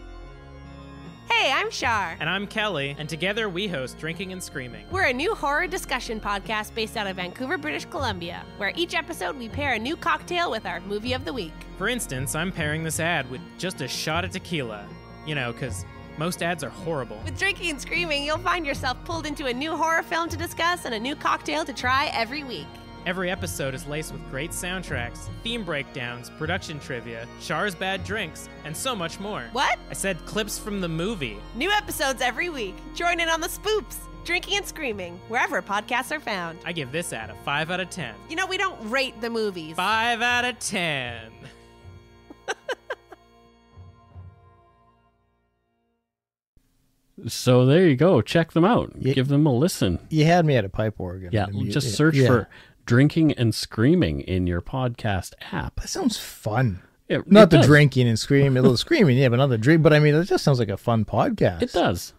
Hey, I'm Shar. And I'm Kelly, and together we host Drinking and Screaming. We're a new horror discussion podcast based out of Vancouver, British Columbia, where each episode we pair a new cocktail with our movie of the week. For instance, I'm pairing this ad with just a shot of tequila. Because most ads are horrible. With Drinking and Screaming, you'll find yourself pulled into a new horror film to discuss and a new cocktail to try every week. Every episode is laced with great soundtracks, theme breakdowns, production trivia, Char's bad drinks, and so much more. What? I said clips from the movie. New episodes every week. Join in on the spoops. Drinking and Screaming, wherever podcasts are found. I give this ad a 5 out of 10. We don't rate the movies. 5 out of 10. So there you go. Check them out. Give them a listen. You had me at a pipe organ. Yeah, just search for Drinking and Screaming in your podcast app. That sounds fun. Not the drinking and screaming, a little screaming, but not the drink. But it just sounds like a fun podcast. It does.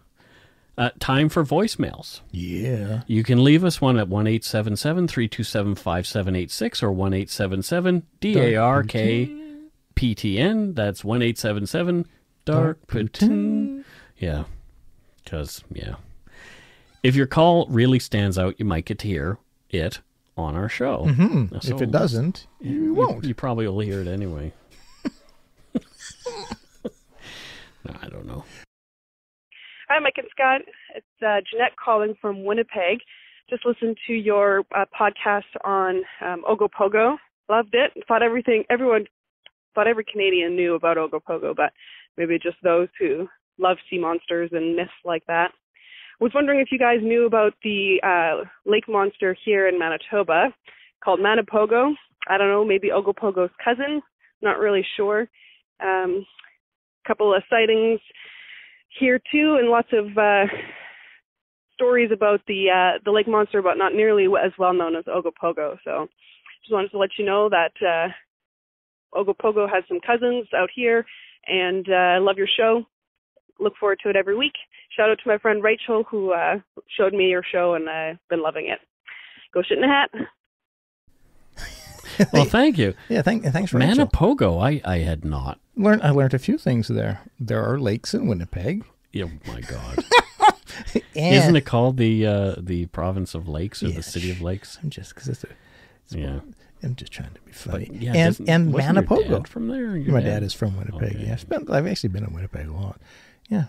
Time for voicemails. Yeah. You can leave us one at 1-877-327-5786 or 1-877-DARK-PTN. That's 1-877-DARK-PTN. Yeah. Because, if your call really stands out, you might get to hear it on our show. Mm-hmm. So if it doesn't, you won't. You probably will hear it anyway. No, I don't know. Hi, Mike and Scott. It's Jeanette calling from Winnipeg. Just listened to your podcast on Ogopogo. Loved it. Everyone thought every Canadian knew about Ogopogo, but maybe just those who love sea monsters and myths like that. I was wondering if you guys knew about the lake monster here in Manitoba called Manipogo. I don't know, maybe Ogopogo's cousin. Not really sure. Couple of sightings here too, and lots of stories about the lake monster, but not nearly as well known as Ogopogo. So just wanted to let you know that Ogopogo has some cousins out here, and I love your show. Look forward to it every week. Shout out to my friend Rachel, who showed me your show, and I've been loving it. Go shit in a hat. Well, thank you. Yeah, thanks, Rachel. Manipogo, I had not. I learned a few things there. There are lakes in Winnipeg. Oh, my God. And isn't it called the province of lakes or the city of lakes? I'm just because yeah. I'm just trying to be funny. But, yeah, and Manipogo. Your dad from there? My dad is from Winnipeg. Okay. Yeah, I've actually been in Winnipeg a lot. Yeah,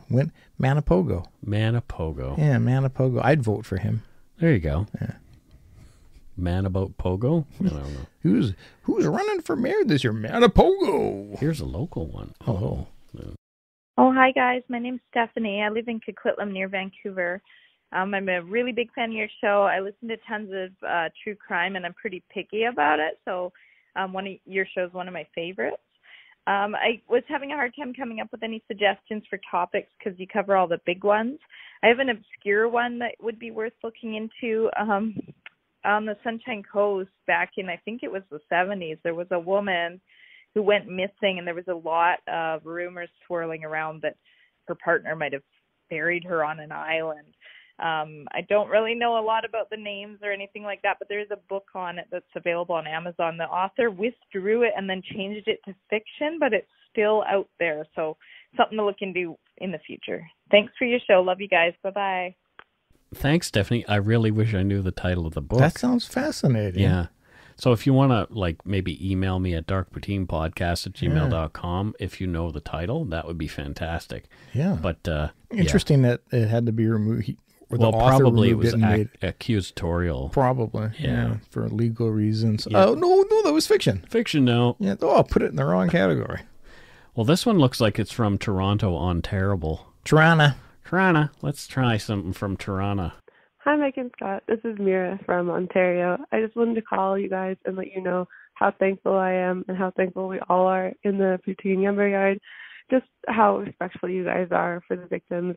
Manipogo. Manipogo. Yeah, Manipogo. I'd vote for him. There you go. Yeah. Man about Pogo? I don't know. Who's running for mayor this year? Manipogo. Here's a local one. Oh. Oh, hi, guys. My name's Stephanie. I live in Coquitlam near Vancouver. I'm a really big fan of your show. I listen to tons of true crime, and I'm pretty picky about it. So your show is one of my favorites. I was having a hard time coming up with any suggestions for topics because you cover all the big ones. I have an obscure one that would be worth looking into. On the Sunshine Coast back in, I think it was the 70s, there was a woman who went missing, and there was a lot of rumors swirling around that her partner might have buried her on an island. I don't really know a lot about the names or anything like that, but there is a book on it that's available on Amazon. The author withdrew it and then changed it to fiction, but it's still out there, so something to look into in the future. Thanks for your show. Love you guys. Bye-bye. Thanks, Stephanie. I really wish I knew the title of the book. That sounds fascinating. Yeah. So if you want to, maybe email me at darkpoutinepodcast@gmail.com if you know the title, that would be fantastic. Yeah. But interesting that it had to be removed. Or the author probably it removed was and made accusatorial. Probably, Yeah. for legal reasons. Yeah. Oh, no, that was fiction. Fiction, no. Yeah, I'll put it in the wrong category. Well, this one looks like it's from Toronto, Ontario. Toronto. Let's try something from Toronto. Hi, Mike and Scott. This is Mira from Ontario. I just wanted to call you guys and let you know how thankful I am and how thankful we all are in the Poutine Yumber Yard. Just how respectful you guys are for the victims.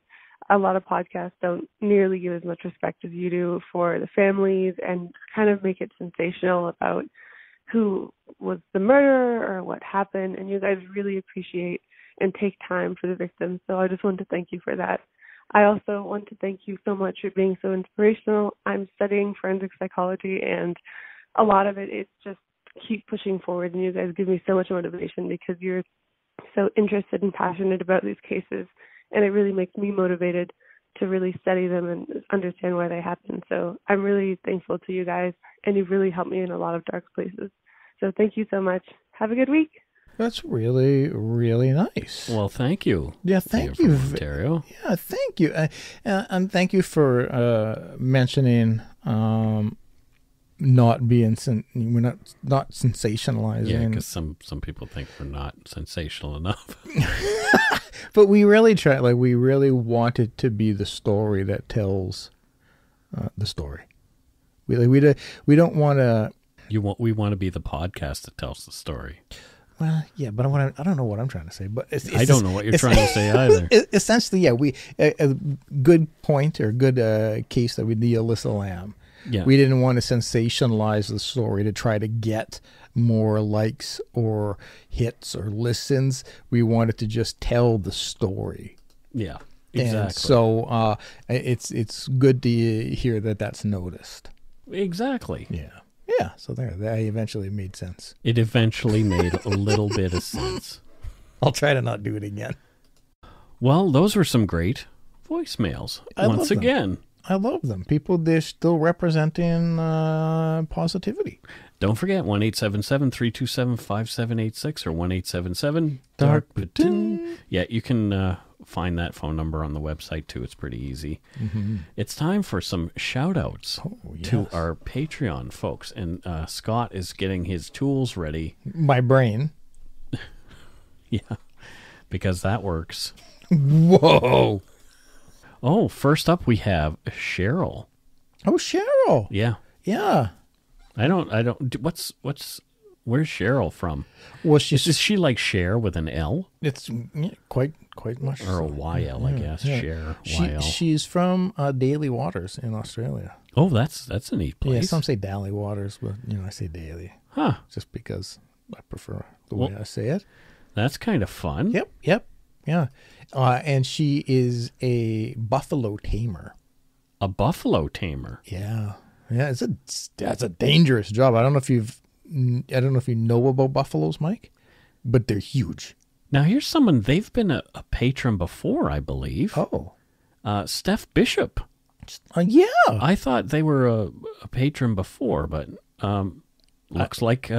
A lot of podcasts don't nearly give as much respect as you do for the families and kind of make it sensational about who was the murderer or what happened. And you guys really appreciate and take time for the victims. So I just wanted to thank you for that. I also want to thank you so much for being so inspirational. I'm studying forensic psychology, and a lot of it's just keep pushing forward, and you guys give me so much motivation because you're so interested and passionate about these cases, and it really makes me motivated to really study them and understand why they happen. So I'm really thankful to you guys, and you've really helped me in a lot of dark places. So thank you so much. Have a good week. That's really, really nice. Well, thank you. Yeah, thank you. From Ontario. Yeah, thank you. And thank you for mentioning not being, we're not sensationalizing. Yeah, because some people think we're not sensational enough. But we really try, we really want it to be the story that tells the story. We don't want to. We want to be the podcast that tells the story. Well, yeah, but I don't know what I'm trying to say. But I don't know what you're trying to say either. Essentially, yeah, a good point or good case that we need Alyssa Lamb. Yeah. We didn't want to sensationalize the story to try to get more likes or hits or listens. We wanted to just tell the story. Yeah, exactly. And so it's good to hear that that's noticed. Exactly. Yeah. Yeah, so that eventually made sense. It eventually made a little bit of sense. I'll try to not do it again. Well, those were some great voicemails. Once again. I love them. People, they're still representing positivity. Don't forget, 1-877-327-5786 or 1-877-DARK-POUTINE. Yeah, you can find that phone number on the website, too. It's pretty easy. Mm-hmm. It's time for some shout-outs to our Patreon folks. And Scott is getting his tools ready. My brain. Yeah, because that works. Whoa. Oh, first up we have Cheryl. Oh, Cheryl. Yeah. Yeah. I don't. What's Where's Cheryl from? Well, Is she like Cher with an L? It's quite much. Or a YL, I guess. Yeah. Cher, YL. She's from Daly Waters in Australia. Oh, that's a neat place. Yeah, some say Daly Waters, but I say Daly. Huh. Just because I prefer the way I say it. That's kind of fun. Yep. Yeah. And she is a buffalo tamer. A buffalo tamer. Yeah. Yeah, that's a dangerous job. I don't know if you know about buffaloes, Mike, but they're huge. Now, here's someone, they've been a patron before, I believe. Oh. Steph Bishop. Yeah. I thought they were a patron before, but looks like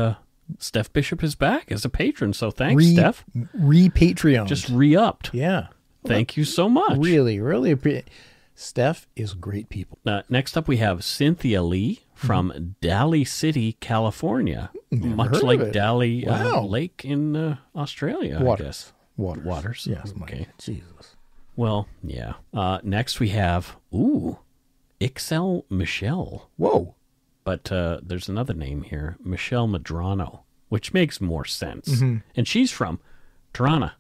Steph Bishop is back as a patron. So thanks, Steph. Patreon. Just re-upped. Yeah. Thank you so much. Really, really appreciate. Steph is great people. Next up, we have Cynthia Lee from Daly City, California. Much heard like of it. Daly Wow. Lake in Australia, I guess. Waters. Yes, Mike. Okay. Jesus. Well, yeah. Next we have, Ixel Michelle. Whoa. But there's another name here, Michelle Madrano, which makes more sense. Mm-hmm. And she's from Toronto,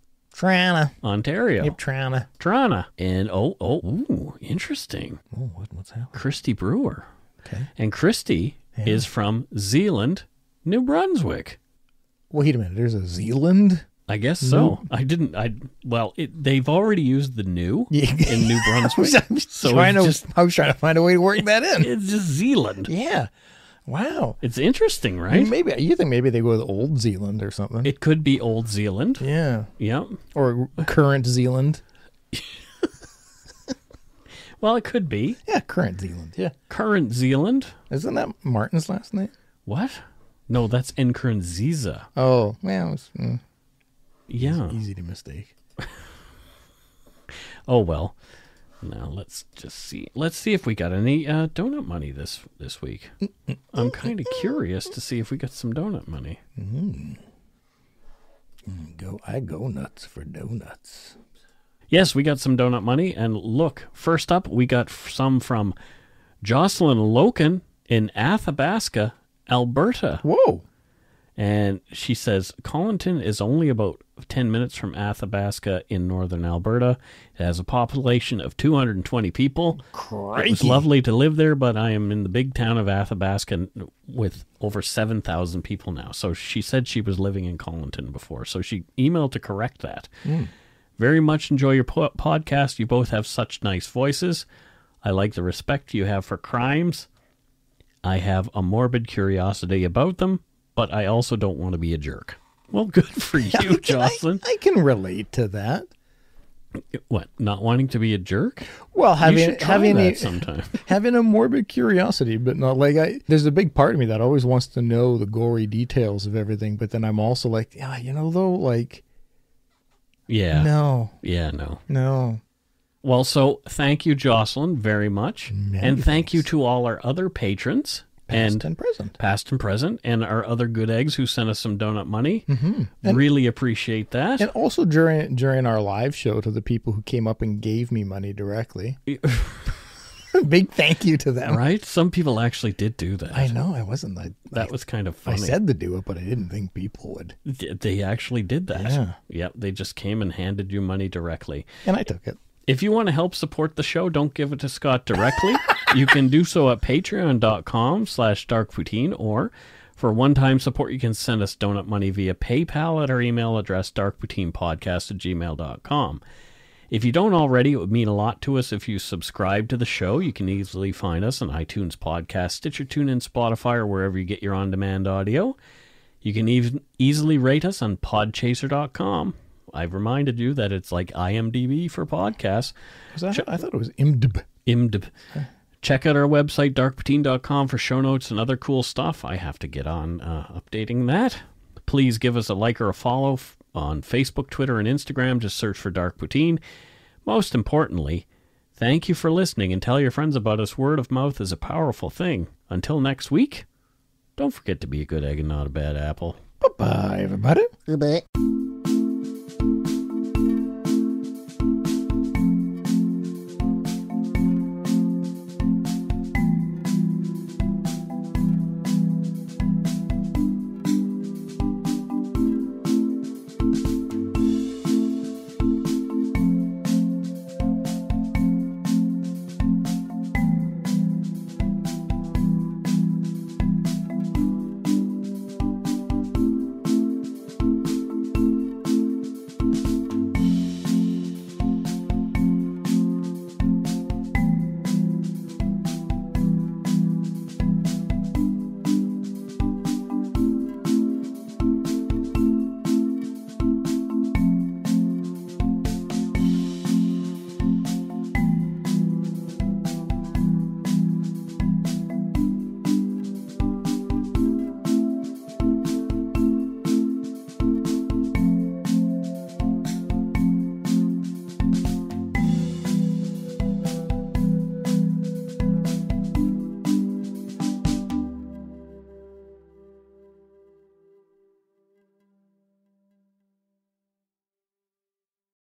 Ontario. Yep, Trana. Toronto. And, interesting. Oh, what's happening? Christy Brewer. Okay. And Christy is from Zealand, New Brunswick. Wait a minute. There's a Zealand? I guess so. They've already used the new in New Brunswick. I was trying to find a way to work that in. It's just Zealand. Yeah. Wow. It's interesting, right? Maybe you think maybe they go with Old Zealand or something. It could be Old Zealand. Yeah. Yep. Or current Zealand. Well, it could be. Yeah, current Zealand. Yeah. Current Zealand. Isn't that Martin's last name? What? No, that's Nkurunziza. Oh, well, Yeah. easy to mistake. Oh, well. Now, let's just see. Let's see if we got any donut money this week. I'm kind of curious to see if we got some donut money. I go nuts for donuts. Yes, we got some donut money. And look, first up, we got some from Jocelyn Loken in Athabasca, Alberta. Whoa. And she says, Collinton is only about 10 minutes from Athabasca in northern Alberta. It has a population of 220 people. Crikey. It was lovely to live there, but I am in the big town of Athabasca with over 7,000 people now. So she said she was living in Collinton before. So she emailed to correct that. Very much enjoy your podcast. You both have such nice voices. I like the respect you have for crimes. I have a morbid curiosity about them, but I also don't want to be a jerk. Well, good for you, Jocelyn. I can relate to that. What, not wanting to be a jerk? Well, having that sometime. Having a morbid curiosity, but not like there's a big part of me that always wants to know the gory details of everything, but then I'm also like, yeah, Yeah. No. Yeah, No. Well, so thank you, Jocelyn, very much. And thank you to all our other patrons. Past and present. And our other good eggs who sent us some donut money. Really appreciate that. And also during our live show to the people who came up and gave me money directly. Big thank you to them. Right? Some people actually did do that. I know. I wasn't. That was kind of funny. I said to do it, but I didn't think people would. They actually did that. Yeah. Yep. They just came and handed you money directly. And I took it. If you want to help support the show, don't give it to Scott directly. You can do so at patreon.com/darkpoutine, or for one-time support, you can send us donut money via PayPal at our email address, darkpoutinepodcast@gmail.com. If you don't already, it would mean a lot to us if you subscribe to the show. You can easily find us on iTunes Podcast, Stitcher, TuneIn, Spotify, or wherever you get your on-demand audio. You can even easily rate us on podchaser.com. I've reminded you that it's like IMDb for podcasts. I thought it was IMDb. IMDb. Check out our website, darkpoutine.com, for show notes and other cool stuff. I have to get on updating that. Please give us a like or a follow on Facebook, Twitter, and Instagram. Just search for Dark Poutine. Most importantly, thank you for listening, and tell your friends about us. Word of mouth is a powerful thing. Until next week, don't forget to be a good egg and not a bad apple. Bye-bye, everybody. Goodbye.